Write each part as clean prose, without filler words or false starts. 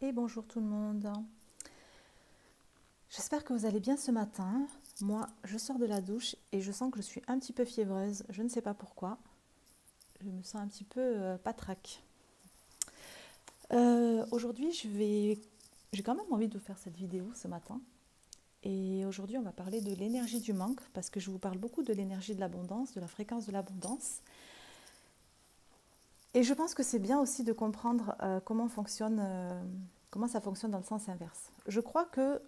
Et bonjour tout le monde. J'espère que vous allez bien ce matin. Moi, je sors de la douche et je sens que je suis un petit peu fiévreuse. Je ne sais pas pourquoi. Je me sens un petit peu patraque. Aujourd'hui, j'ai quand même envie de vous faire cette vidéo ce matin. Et aujourd'hui, on va parler de l'énergie du manque parce que je vous parle beaucoup de l'énergie de l'abondance, de la fréquence de l'abondance. Et je pense que c'est bien aussi de comprendre comment ça fonctionne dans le sens inverse. Je crois que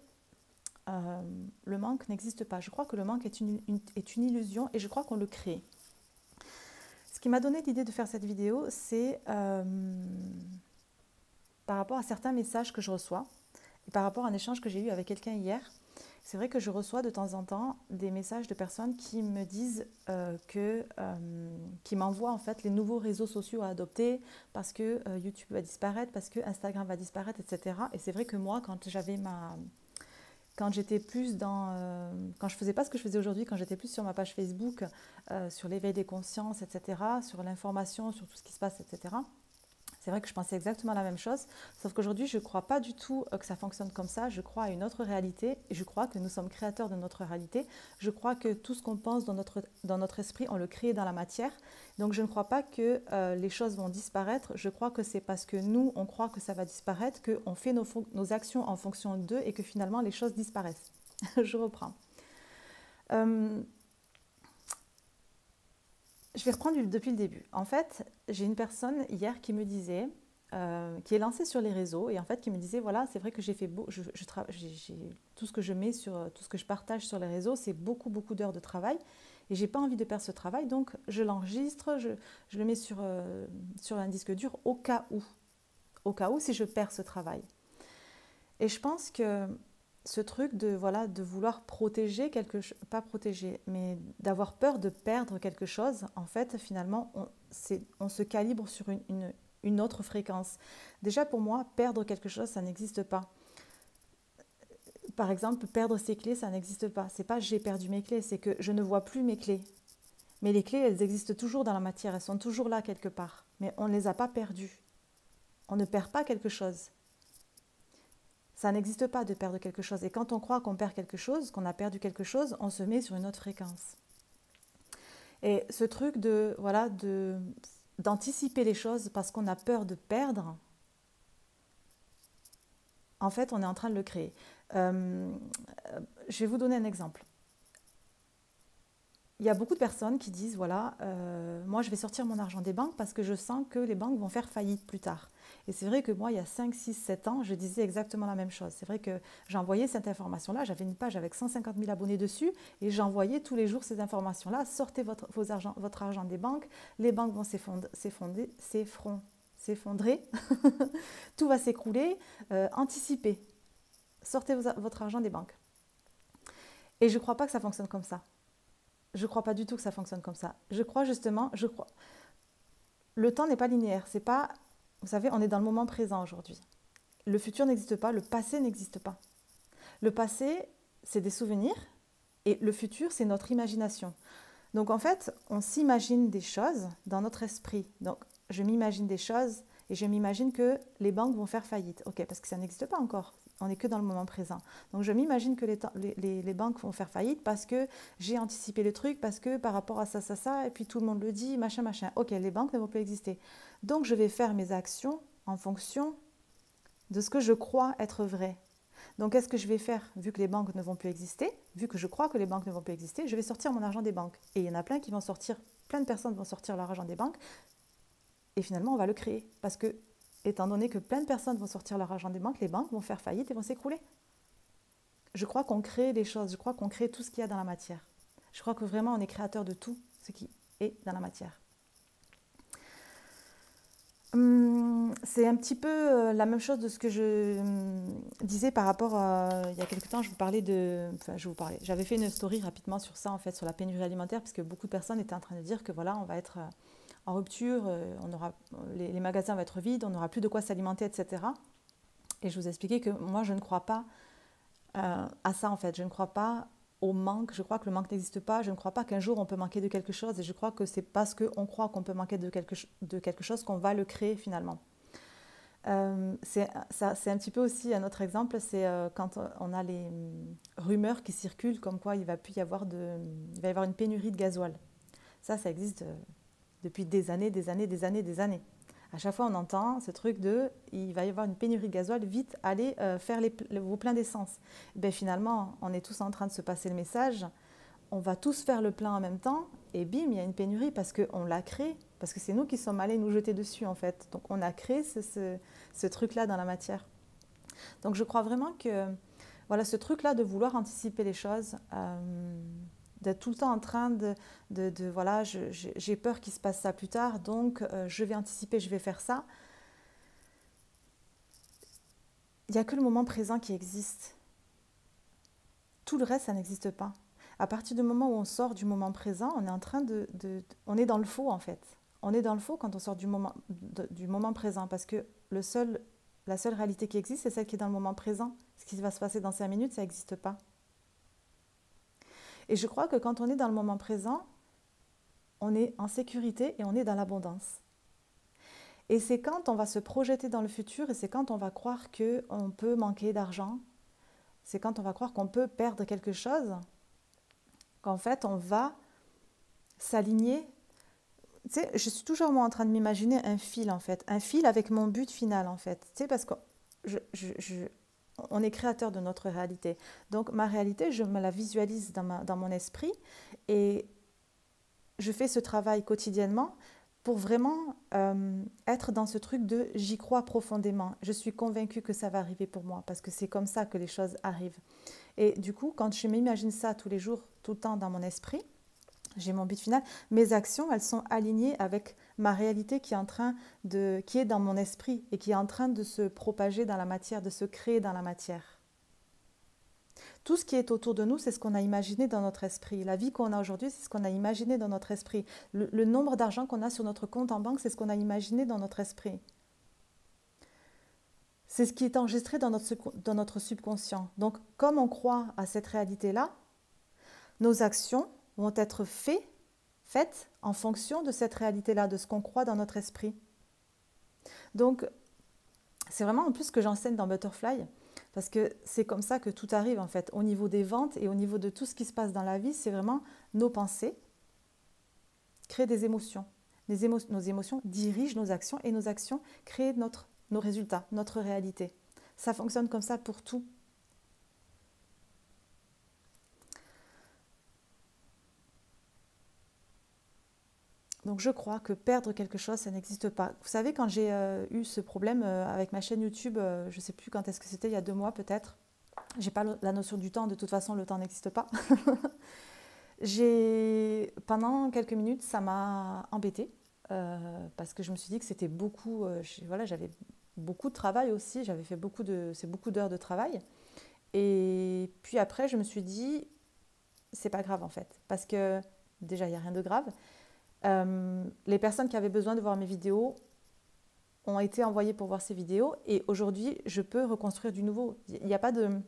le manque n'existe pas. Je crois que le manque est une illusion et je crois qu'on le crée. Ce qui m'a donné l'idée de faire cette vidéo, c'est par rapport à certains messages que je reçois et par rapport à un échange que j'ai eu avec quelqu'un hier. C'est vrai que je reçois de temps en temps des messages de personnes qui me disent qui m'envoient en fait les nouveaux réseaux sociaux à adopter parce que YouTube va disparaître, parce que Instagram va disparaître, etc. Et c'est vrai que moi, quand j'étais plus quand je faisais pas ce que je faisais aujourd'hui, quand j'étais plus sur ma page Facebook, sur l'éveil des consciences, etc., sur l'information, sur tout ce qui se passe, etc., c'est vrai que je pensais exactement la même chose, sauf qu'aujourd'hui, je ne crois pas du tout que ça fonctionne comme ça. Je crois à une autre réalité. Je crois que nous sommes créateurs de notre réalité. Je crois que tout ce qu'on pense dans notre esprit, on le crée dans la matière. Donc, je ne crois pas que les choses vont disparaître. Je crois que c'est parce que nous, on croit que ça va disparaître, qu'on fait nos actions en fonction d'eux et que finalement, les choses disparaissent. Je reprends. Je vais reprendre depuis le début. En fait, j'ai une personne hier qui me disait, qui est lancée sur les réseaux et en fait qui me disait, voilà, c'est vrai que j'ai fait tout ce que je mets tout ce que je partage sur les réseaux, c'est beaucoup, beaucoup d'heures de travail et j'ai pas envie de perdre ce travail, donc je l'enregistre, je le mets sur un disque dur au cas où si je perds ce travail. Et je pense que ce truc de vouloir protéger quelque chose, pas protéger, mais d'avoir peur de perdre quelque chose, en fait, finalement, on se calibre sur une autre fréquence. Déjà, pour moi, perdre quelque chose, ça n'existe pas. Par exemple, perdre ses clés, ça n'existe pas. C'est pas j'ai perdu mes clés, c'est que je ne vois plus mes clés. Mais les clés, elles existent toujours dans la matière, elles sont toujours là quelque part. Mais on ne les a pas perdues. On ne perd pas quelque chose. Ça n'existe pas de perdre quelque chose. Et quand on croit qu'on perd quelque chose, qu'on a perdu quelque chose, on se met sur une autre fréquence. Et ce truc d'anticiper les choses parce qu'on a peur de perdre, en fait, on est en train de le créer. Je vais vous donner un exemple. Il y a beaucoup de personnes qui disent, voilà, moi je vais sortir mon argent des banques parce que je sens que les banques vont faire faillite plus tard. Et c'est vrai que moi, il y a 5, 6, 7 ans, je disais exactement la même chose. C'est vrai que j'envoyais cette information-là, j'avais une page avec 150 000 abonnés dessus, et j'envoyais tous les jours ces informations-là. Sortez votre argent des banques, les banques vont s'effondrer, tout va s'écrouler, anticipez, sortez votre argent des banques. Et je ne crois pas que ça fonctionne comme ça. Je ne crois pas du tout que ça fonctionne comme ça. Le temps n'est pas linéaire. C'est pas, vous savez, on est dans le moment présent aujourd'hui. Le futur n'existe pas, le passé n'existe pas. Le passé, c'est des souvenirs et le futur, c'est notre imagination. Donc en fait, on s'imagine des choses dans notre esprit. Donc je m'imagine des choses et je m'imagine que les banques vont faire faillite. Ok, parce que ça n'existe pas encore. On n'est que dans le moment présent. Donc je m'imagine que les banques vont faire faillite parce que j'ai anticipé le truc, parce que par rapport à ça, et puis tout le monde le dit, machin, machin. Ok, les banques ne vont plus exister. Donc je vais faire mes actions en fonction de ce que je crois être vrai. Donc qu'est-ce que je vais faire vu que les banques ne vont plus exister, vu que je crois que les banques ne vont plus exister, je vais sortir mon argent des banques. Et il y en a plein qui vont sortir, plein de personnes vont sortir leur argent des banques et finalement on va le créer. Parce que, étant donné que plein de personnes vont sortir leur argent des banques vont faire faillite et vont s'écrouler. Je crois qu'on crée les choses, je crois qu'on crée tout ce qu'il y a dans la matière. Je crois que vraiment on est créateur de tout ce qui est dans la matière. C'est un petit peu la même chose de ce que je disais par rapport à, il y a quelque temps, j'avais fait une story rapidement sur ça, en fait, sur la pénurie alimentaire, parce que beaucoup de personnes étaient en train de dire que voilà, on va être en rupture, les magasins vont être vides, on n'aura plus de quoi s'alimenter, etc. Et je vous expliquais que moi, je ne crois pas à ça, en fait. Je ne crois pas au manque, je crois que le manque n'existe pas, je ne crois pas qu'un jour on peut manquer de quelque chose, et je crois que c'est parce qu'on croit qu'on peut manquer de quelque chose qu'on va le créer finalement. C'est un petit peu aussi un autre exemple, c'est quand on a les rumeurs qui circulent comme quoi il va y avoir une pénurie de gasoil. Ça existe depuis des années, des années, des années, des années. À chaque fois, on entend ce truc de il va y avoir une pénurie de gasoil, vite, allez faire vos pleins d'essence. Ben, finalement, on est tous en train de se passer le message, on va tous faire le plein en même temps, et bim, il y a une pénurie parce qu'on l'a créé, parce que c'est nous qui sommes allés nous jeter dessus en fait. Donc on a créé ce truc-là dans la matière. Donc je crois vraiment que voilà, ce truc-là de vouloir anticiper les choses, d'être tout le temps en train voilà, j'ai peur qu'il se passe ça plus tard, donc je vais anticiper, je vais faire ça. Il n'y a que le moment présent qui existe. Tout le reste, ça n'existe pas. À partir du moment où on sort du moment présent, on est en train on est dans le faux en fait. On est dans le faux quand on sort du moment présent parce que la seule réalité qui existe, c'est celle qui est dans le moment présent. Ce qui va se passer dans 5 minutes, ça n'existe pas. Et je crois que quand on est dans le moment présent, on est en sécurité et on est dans l'abondance. Et c'est quand on va se projeter dans le futur et c'est quand on va croire qu'on peut manquer d'argent, c'est quand on va croire qu'on peut perdre quelque chose, qu'en fait on va s'aligner. Tu sais, je suis toujours moi en train de m'imaginer un fil en fait, un fil avec mon but final en fait. Tu sais, parce que on est créateur de notre réalité. Donc ma réalité, je me la visualise dans mon esprit et je fais ce travail quotidiennement pour vraiment être dans ce truc de j'y crois profondément. Je suis convaincue que ça va arriver pour moi parce que c'est comme ça que les choses arrivent. Et du coup, quand je m'imagine ça tous les jours, tout le temps dans mon esprit, j'ai mon but final, mes actions, elles sont alignées avec ma réalité qui est dans mon esprit et qui est en train de se propager dans la matière, de se créer dans la matière. Tout ce qui est autour de nous, c'est ce qu'on a imaginé dans notre esprit. La vie qu'on a aujourd'hui, c'est ce qu'on a imaginé dans notre esprit. Le nombre d'argent qu'on a sur notre compte en banque, c'est ce qu'on a imaginé dans notre esprit. C'est ce qui est enregistré dans notre subconscient. Donc, comme on croit à cette réalité-là, nos actions vont être faites en fonction de cette réalité-là, de ce qu'on croit dans notre esprit. Donc, c'est vraiment en plus ce que j'enseigne dans Butterfly, parce que c'est comme ça que tout arrive en fait. Au niveau des ventes et au niveau de tout ce qui se passe dans la vie, c'est vraiment nos pensées créent des émotions. Nos émotions dirigent nos actions et nos actions créent nos résultats, notre réalité. Ça fonctionne comme ça pour tout. Donc je crois que perdre quelque chose, ça n'existe pas. Vous savez, quand j'ai eu ce problème avec ma chaîne YouTube, je ne sais plus quand est-ce que c'était, il y a 2 mois peut-être. J'ai pas la notion du temps, de toute façon le temps n'existe pas. Pendant quelques minutes, ça m'a embêtée parce que je me suis dit que c'était beaucoup. Voilà, j'avais beaucoup de travail aussi, j'avais fait beaucoup d'heures de travail. Et puis après, je me suis dit, c'est pas grave en fait, parce que déjà il n'y a rien de grave. Les personnes qui avaient besoin de voir mes vidéos ont été envoyées pour voir ces vidéos et aujourd'hui, je peux reconstruire du nouveau. Il n'y a pas de...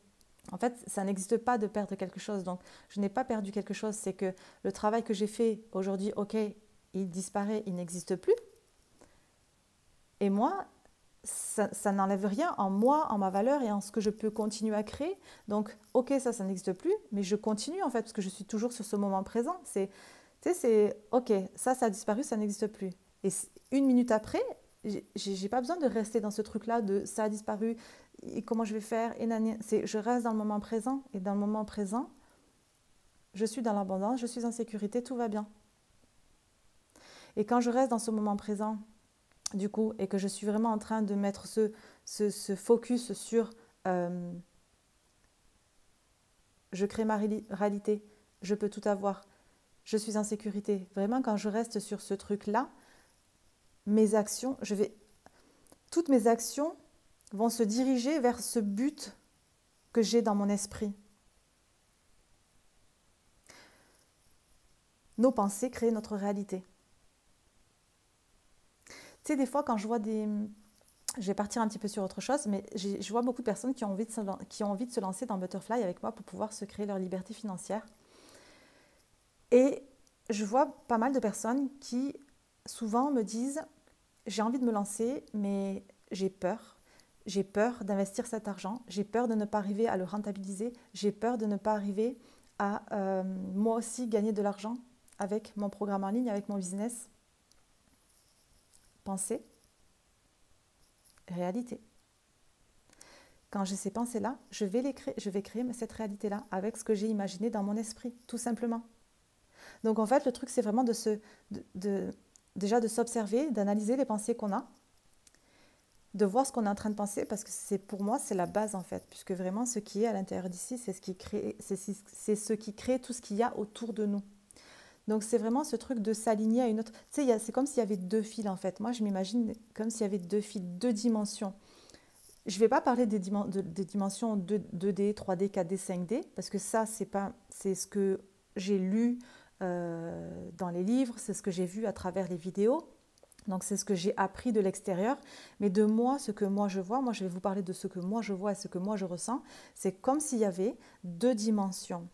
En fait, ça n'existe pas de perdre quelque chose. Donc, je n'ai pas perdu quelque chose. C'est que le travail que j'ai fait aujourd'hui, ok, il disparaît, il n'existe plus. Et moi, ça n'enlève rien en moi, en ma valeur et en ce que je peux continuer à créer. Donc, ok, ça n'existe plus, mais je continue en fait, parce que je suis toujours sur ce moment présent. C'est ok, ça a disparu, ça n'existe plus. Et 1 minute après, j'ai pas besoin de rester dans ce truc-là de ça a disparu, et comment je vais faire, je reste dans le moment présent. Et dans le moment présent, je suis dans l'abondance, je suis en sécurité, tout va bien. Et quand je reste dans ce moment présent, du coup, et que je suis vraiment en train de mettre ce focus sur je crée ma réalité, je peux tout avoir, je suis en sécurité. Vraiment, quand je reste sur ce truc-là, toutes mes actions vont se diriger vers ce but que j'ai dans mon esprit. Nos pensées créent notre réalité. Tu sais, des fois, quand je vois je vais partir un petit peu sur autre chose, mais je vois beaucoup de personnes qui ont envie de se lancer dans Butterfly avec moi pour pouvoir se créer leur liberté financière. Et je vois pas mal de personnes qui, souvent, me disent « j'ai envie de me lancer, mais j'ai peur. J'ai peur d'investir cet argent, j'ai peur de ne pas arriver à le rentabiliser, j'ai peur de ne pas arriver à moi aussi gagner de l'argent avec mon programme en ligne, avec mon business. Pensée, réalité. Quand j'ai ces pensées-là, je vais créer cette réalité-là avec ce que j'ai imaginé dans mon esprit, tout simplement. Donc en fait, le truc, c'est vraiment déjà de s'observer, d'analyser les pensées qu'on a, de voir ce qu'on est en train de penser, parce que pour moi, c'est la base en fait, puisque vraiment ce qui est à l'intérieur d'ici, c'est ce qui crée tout ce qu'il y a autour de nous. Donc c'est vraiment ce truc de s'aligner à une autre... Tu sais, c'est comme s'il y avait deux fils en fait. Moi, je m'imagine comme s'il y avait deux fils, deux dimensions. Je ne vais pas parler des dimensions 2D, 3D, 4D, 5D, parce que ça, c'est ce que j'ai lu dans les livres, c'est ce que j'ai vu à travers les vidéos. Donc c'est ce que j'ai appris de l'extérieur, mais de moi, ce que moi je vois, moi je vais vous parler de ce que moi je vois et ce que moi je ressens, c'est comme s'il y avait deux dimensions.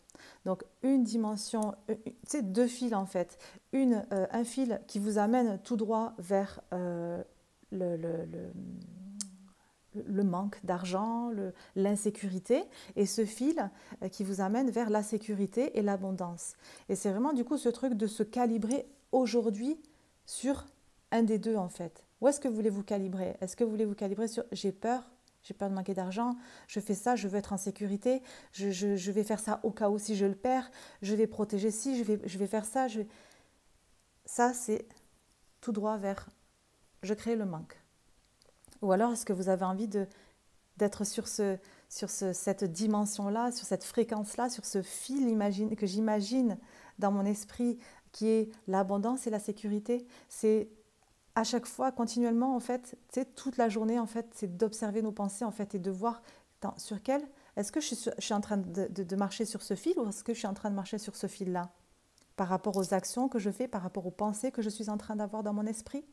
Donc une dimension, tu sais, deux fils en fait. Un fil qui vous amène tout droit vers le, le, le, le manque d'argent, l'insécurité, et ce fil qui vous amène vers la sécurité et l'abondance. Et c'est vraiment du coup ce truc de se calibrer aujourd'hui sur un des deux en fait. Où est-ce que vous voulez vous calibrer? Est-ce que vous voulez vous calibrer sur j'ai peur de manquer d'argent, je fais ça, je veux être en sécurité, je vais faire ça au cas où si je le perds, je vais protéger ci, je vais faire ça. Ça, c'est tout droit vers je crée le manque. Ou alors, est-ce que vous avez envie d'être sur cette dimension-là, sur cette fréquence-là, sur ce fil que j'imagine dans mon esprit, qui est l'abondance et la sécurité? C'est à chaque fois, continuellement, en fait, tu sais, toute la journée, en fait, c'est d'observer nos pensées, en fait, et de voir sur quel... Est-ce que je suis en train de marcher sur ce fil ou est-ce que je suis en train de marcher sur ce fil-là? Par rapport aux actions que je fais, par rapport aux pensées que je suis en train d'avoir dans mon esprit?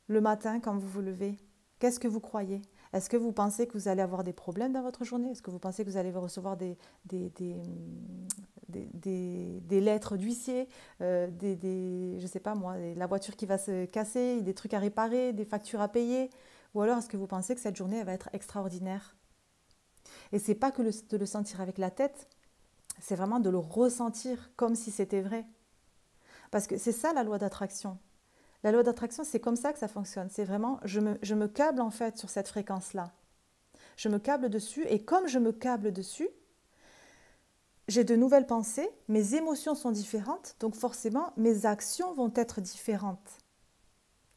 Le matin, quand vous vous levez, qu'est-ce que vous croyez? Est-ce que vous pensez que vous allez avoir des problèmes dans votre journée? Est-ce que vous pensez que vous allez recevoir des lettres d'huissier, je ne sais pas moi, la voiture qui va se casser, des trucs à réparer, des factures à payer? Ou alors est-ce que vous pensez que cette journée elle va être extraordinaire? Et c'est pas que de le sentir avec la tête, c'est vraiment de le ressentir comme si c'était vrai. Parce que c'est ça la loi d'attraction. La loi d'attraction, c'est comme ça que ça fonctionne. C'est vraiment, je me câble en fait sur cette fréquence-là. Je me câble dessus et comme je me câble dessus, j'ai de nouvelles pensées, mes émotions sont différentes, donc forcément mes actions vont être différentes.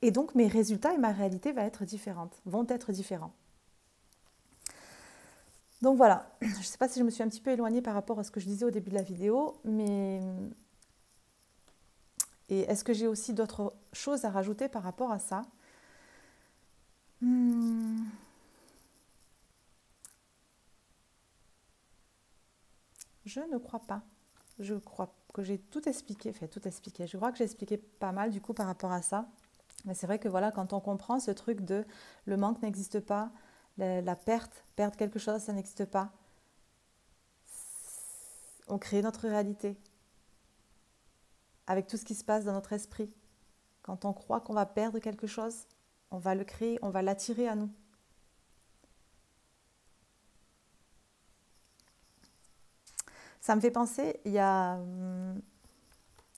Et donc mes résultats et ma réalité vont être différents. Donc voilà, je ne sais pas si je me suis un petit peu éloignée par rapport à ce que je disais au début de la vidéo, mais... Et est-ce que j'ai aussi d'autres choses à rajouter par rapport à ça? Je ne crois pas. Je crois que j'ai tout expliqué, Je crois que j'ai expliqué pas mal du coup par rapport à ça. Mais c'est vrai que voilà, quand on comprend ce truc de le manque n'existe pas, la perdre quelque chose, ça n'existe pas. On crée notre réalité avec tout ce qui se passe dans notre esprit. Quand on croit qu'on va perdre quelque chose, on va le créer, on va l'attirer à nous. Ça me fait penser, il y a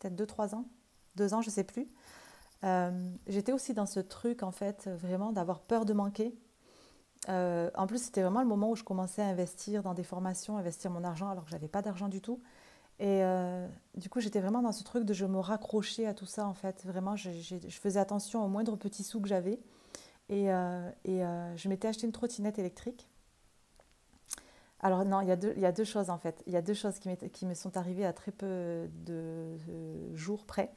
peut-être 2-3 ans, 2 ans, je ne sais plus, j'étais aussi dans ce truc, en fait, vraiment d'avoir peur de manquer. En plus, c'était vraiment le moment où je commençais à investir dans des formations, investir mon argent alors que je n'avais pas d'argent du tout. Et du coup, j'étais vraiment dans ce truc de je me raccrochais à tout ça, en fait. Vraiment, je faisais attention aux moindres petits sous que j'avais. Et je m'étais acheté une trottinette électrique. Alors non, il y a deux choses en fait. Il y a deux choses qui me sont arrivées à très peu de jours près.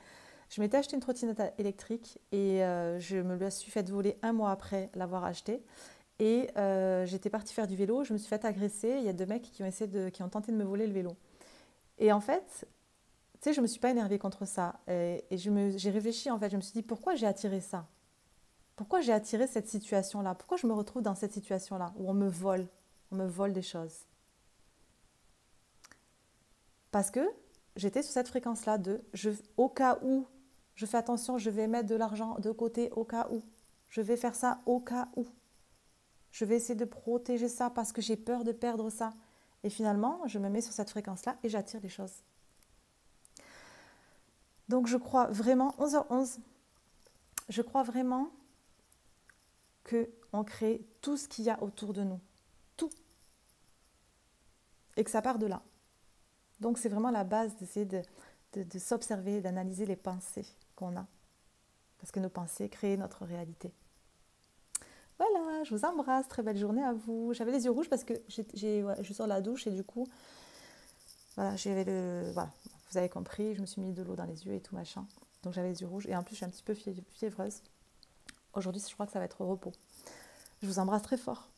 Je m'étais acheté une trottinette électrique et je me la suis faite voler 1 mois après l'avoir achetée. Et j'étais partie faire du vélo, je me suis fait agresser. Il y a 2 mecs qui ont tenté de me voler le vélo. Et en fait, tu sais, je ne me suis pas énervée contre ça. Et j'ai réfléchi en fait, je me suis dit pourquoi j'ai attiré ça? Pourquoi j'ai attiré cette situation-là? Pourquoi je me retrouve dans cette situation-là où on me vole des choses? Parce que j'étais sur cette fréquence-là au cas où Je fais attention, je vais mettre de l'argent de côté au cas où. Je vais faire ça au cas où. Je vais essayer de protéger ça parce que j'ai peur de perdre ça. Et finalement, je me mets sur cette fréquence-là et j'attire les choses. Donc je crois vraiment, 11h11, je crois vraiment qu'on crée tout ce qu'il y a autour de nous. Tout. Et que ça part de là. Donc c'est vraiment la base d'essayer de s'observer, d'analyser les pensées qu'on a. Parce que nos pensées créent notre réalité. Voilà, je vous embrasse, très belle journée à vous. J'avais les yeux rouges parce que je sors de la douche et du coup, voilà, voilà, vous avez compris, je me suis mis de l'eau dans les yeux et tout machin. Donc j'avais les yeux rouges et en plus je suis un petit peu fiévreuse. Aujourd'hui, je crois que ça va être au repos. Je vous embrasse très fort.